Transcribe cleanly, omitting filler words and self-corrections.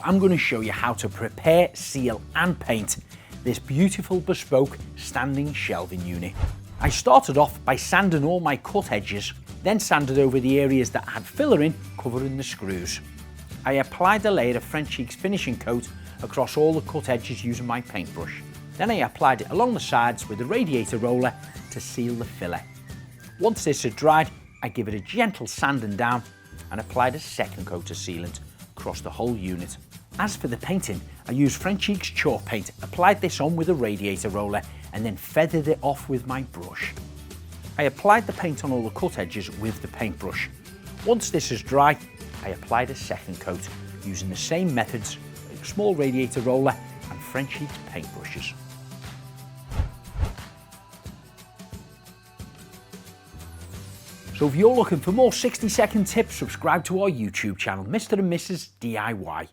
I'm going to show you how to prepare, seal and paint this beautiful bespoke standing shelving unit. I started off by sanding all my cut edges, then sanded over the areas that had filler in, covering the screws. I applied a layer of Frenchic finishing coat across all the cut edges using my paintbrush. Then I applied it along the sides with the radiator roller to seal the filler. Once this had dried, I give it a gentle sanding down and applied a second coat of sealant across the whole unit. As for the painting, I used Frenchic's chalk paint, applied this on with a radiator roller and then feathered it off with my brush. I applied the paint on all the cut edges with the paintbrush. Once this is dry, I applied a second coat using the same methods, a small radiator roller and Frenchic's paintbrushes. So if you're looking for more 60-second tips, subscribe to our YouTube channel, Mr. and Mrs. DIY.